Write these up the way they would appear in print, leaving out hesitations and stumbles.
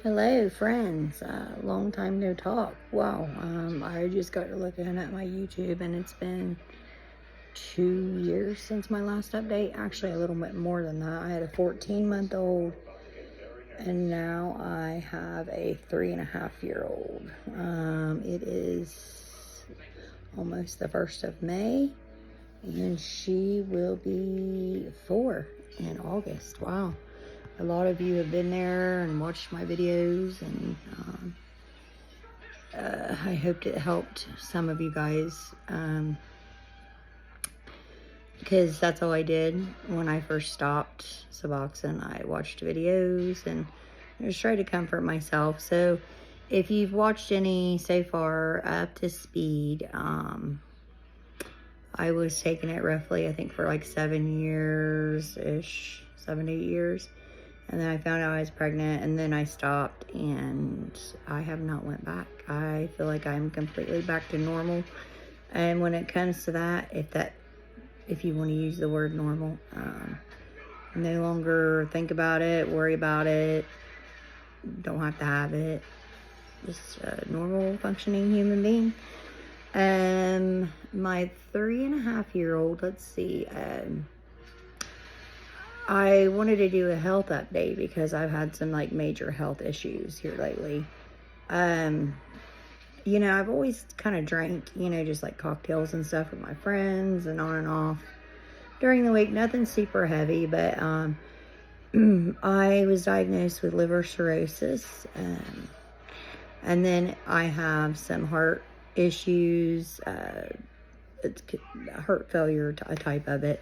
Hello, friends. Long time no talk. Wow. I just got to looking at my YouTube, and it's been 2 years since my last update. Actually, a little bit more than that. I had a 14-month-old, and now I have a 3.5-year-old. It is almost the 1st of May, and she will be 4 in August. Wow. A lot of you have been there and watched my videos, and I hoped it helped some of you guys, because that's all I did when I first stopped Suboxone. I watched videos and just tried to comfort myself. So if you've watched any so far up to speed, I was taking it roughly, I think, for like 7 years-ish, 7 to 8 years. And then I found out I was pregnant, and then I stopped, and I have not went back. I feel like I'm completely back to normal. And when it comes to that, if you want to use the word normal, no longer think about it, worry about it, don't have to have it. Just a normal functioning human being. My 3.5-year-old, let's see, I wanted to do a health update because I've had some like major health issues here lately. I've always kind of drank, just like cocktails and stuff with my friends and on and off during the week. Nothing super heavy, but I was diagnosed with liver cirrhosis. And then I have some heart issues. It's heart failure, a type of it.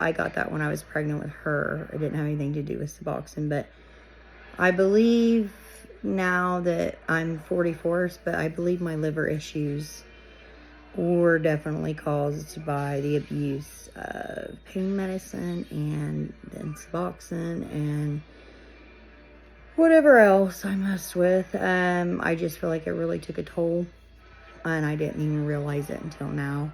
I got that when I was pregnant with her. It didn't have anything to do with Suboxone, but I believe now that I'm 44, but I believe my liver issues were definitely caused by the abuse of pain medicine and then Suboxone and whatever else I messed with. I just feel like it really took a toll, and I didn't even realize it until now.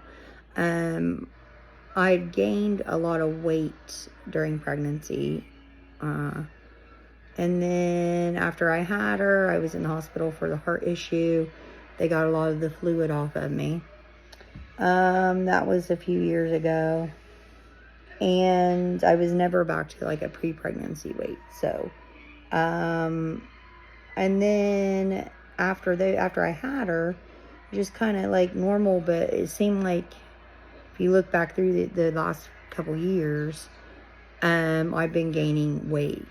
I gained a lot of weight during pregnancy. And then after I had her, I was in the hospital for the heart issue. They got a lot of the fluid off of me. That was a few years ago. And I was never back to like a pre-pregnancy weight. So, and then after I had her, just kind of like normal, but it seemed like if you look back through the last couple years, I've been gaining weight,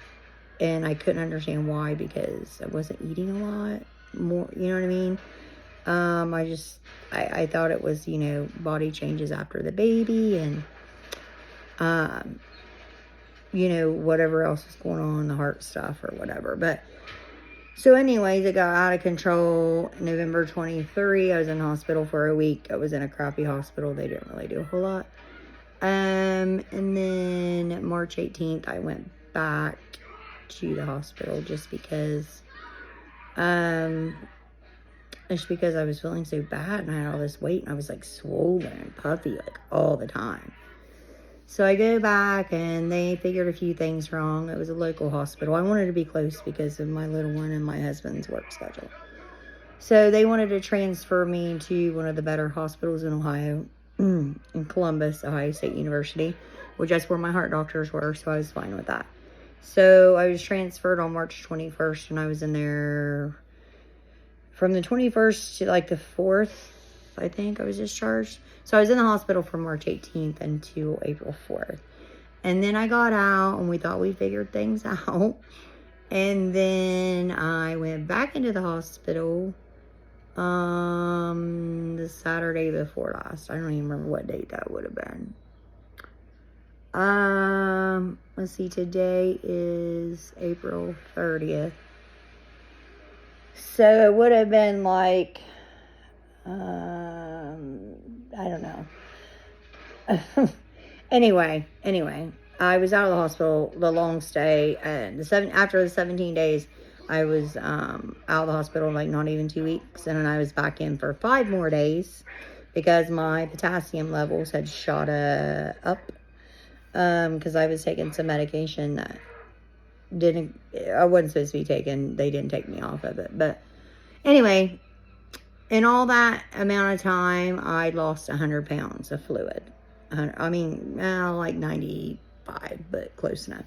and I couldn't understand why, because I wasn't eating a lot more, you know what I mean? I thought it was, body changes after the baby, and, whatever else was going on, the heart stuff or whatever. But so anyways, it got out of control. November 23, I was in hospital for a week. I was in a crappy hospital. They didn't really do a whole lot. And then March 18th, I went back to the hospital just because I was feeling so bad, and I had all this weight, and I was like swollen and puffy like all the time. So I go back, and they figured a few things wrong. It was a local hospital. I wanted to be close because of my little one and my husband's work schedule. So they wanted to transfer me to one of the better hospitals in Ohio, in Columbus, Ohio State University, which that's where my heart doctors were, so I was fine with that. So I was transferred on March 21st, and I was in there from the 21st to like the 4th, I think I was discharged. So I was in the hospital from March 18th until April 4th. And then I got out, and we thought we figured things out. And then I went back into the hospital the Saturday before last. I don't even remember what date that would have been. Let's see, today is April 30th. So it would have been like, I don't know. Anyway, I was out of the hospital, the long stay, and after the 17 days, I was out of the hospital like not even 2 weeks, and then I was back in for 5 more days because my potassium levels had shot up, because I was taking some medication that I wasn't supposed to be taken. They didn't take me off of it. But anyway, in all that amount of time, I lost 100 pounds of fluid. I mean, like 95, but close enough.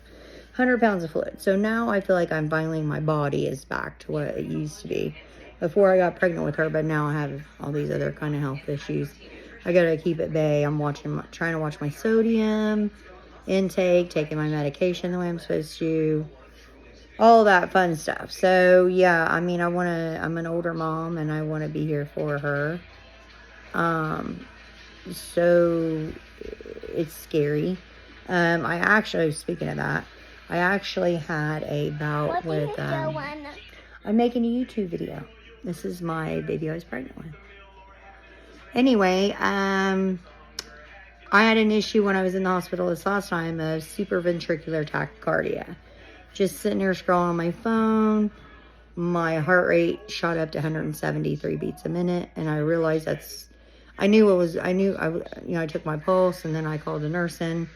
100 pounds of fluid. So now I feel like my body is back to what it used to be before I got pregnant with her. But now I have all these other kind of health issues. I gotta keep it bay. I'm trying to watch my sodium intake, taking my medication the way I'm supposed to, all that fun stuff. So yeah, I mean, I'm an older mom and I want to be here for her. So it's scary. Speaking of that, I actually had a bout with, I'm making a YouTube video. This is my baby I was pregnant with. Anyway, I had an issue when I was in the hospital this last time of supraventricular tachycardia. Just sitting here scrolling on my phone, my heart rate shot up to 173 beats a minute, and I realized I took my pulse, and then I called the nurse in.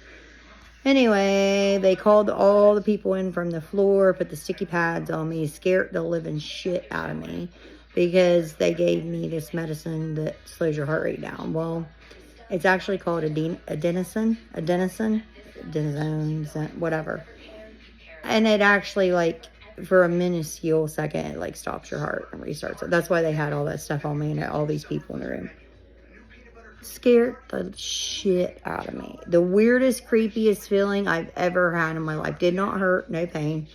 Anyway, they called all the people in from the floor, put the sticky pads on me, scared the living shit out of me, because they gave me this medicine that slows your heart rate down. Well, it's actually called adenosine, whatever. And it actually, like, for a minuscule second, it, like, stops your heart and restarts it. That's why they had all that stuff on me and all these people in the room. Scared the shit out of me. The weirdest, creepiest feeling I've ever had in my life. Did not hurt, no pain.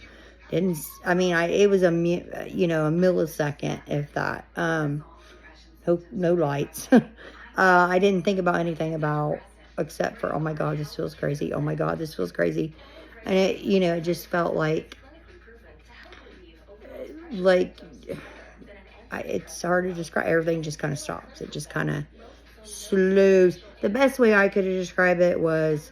It was a millisecond, if that. No lights. I didn't think about anything except for, oh my God, this feels crazy. Oh my God, this feels crazy. And it just felt like it's hard to describe. Everything just kind of stops. It just kind of slows. The best way I could describe it was,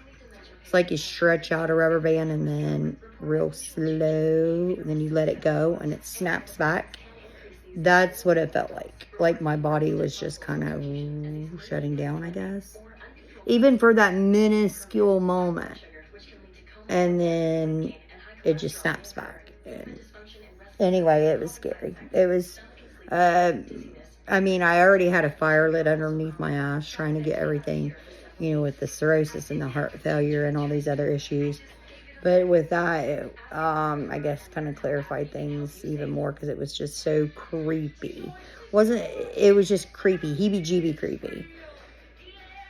it's like you stretch out a rubber band and then real slow, and then you let it go and it snaps back. That's what it felt like. Like my body was just kind of shutting down, I guess. Even for that minuscule moment. And then it just snaps back. And anyway, it was scary. It was, I already had a fire lit underneath my ass trying to get everything, with the cirrhosis and the heart failure and all these other issues. But with that, I guess kind of clarified things even more because it was just so creepy. It was just creepy, heebie-jeebie creepy.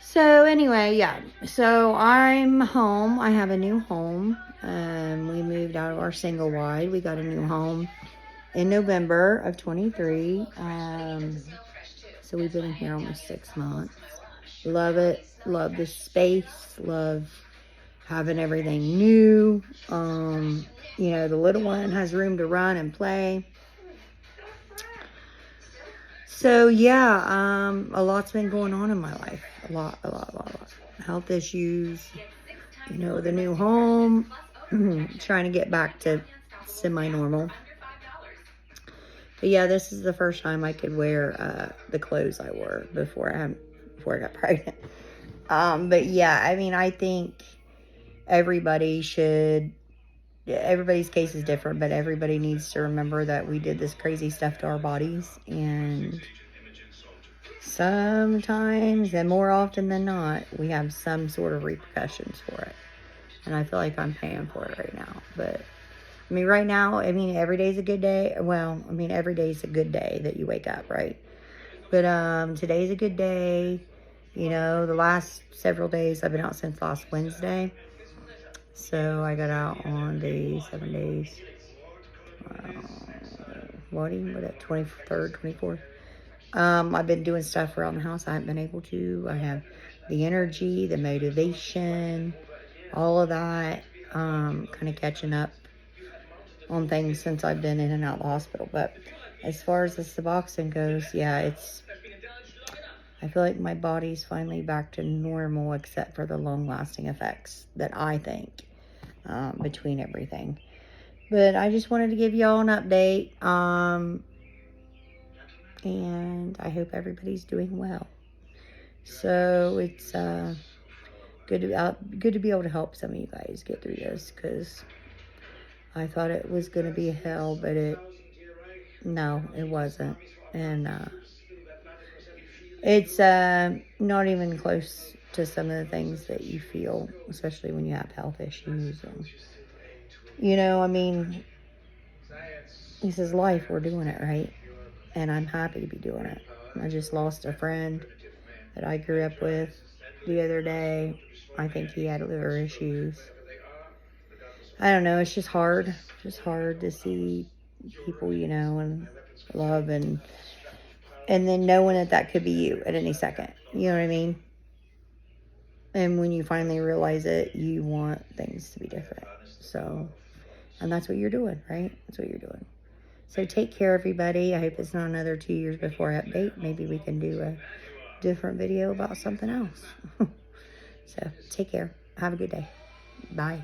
So anyway, yeah. So I'm home. I have a new home. We moved out of our single wide. We got a new home in November of 23. So we've been in here almost 6 months. Love it. Love the space. Love having everything new. The little one has room to run and play. So yeah, a lot's been going on in my life. A lot. Health issues, the new home, trying to get back to semi-normal. But yeah, this is the first time I could wear the clothes I wore before I got pregnant. But yeah, I think everybody's case is different, but everybody needs to remember that we did this crazy stuff to our bodies, and sometimes, and more often than not, we have some sort of repercussions for it. And I feel like I'm paying for it right now. But right now, every day's a good day. Well, every day's a good day that you wake up, right? But today's a good day. The last several days, I've been out since last Wednesday. So I got out on the 7 days. 23rd, 24th. I've been doing stuff around the house I haven't been able to. I have the energy, the motivation, all of that. Kind of catching up on things since I've been in and out of the hospital. But as far as the Suboxone goes, yeah, I feel like my body's finally back to normal, except for the long-lasting effects that I think, between everything. But I just wanted to give y'all an update, and I hope everybody's doing well. So it's good to be able to help some of you guys get through this, because I thought it was going to be hell, but no, it wasn't. And it's not even close to some of the things that you feel, especially when you have health issues. And, I mean, this is life. We're doing it, right? And I'm happy to be doing it. I just lost a friend that I grew up with the other day. I think he had liver issues. I don't know. It's just hard. Just hard to see people, and love, and then knowing that could be you at any second. You know what I mean? And when you finally realize it, you want things to be different. So, and that's what you're doing, right? That's what you're doing. So take care, everybody. I hope it's not another 2 years before update. Maybe we can do a different video about something else. So take care. Have a good day. Bye.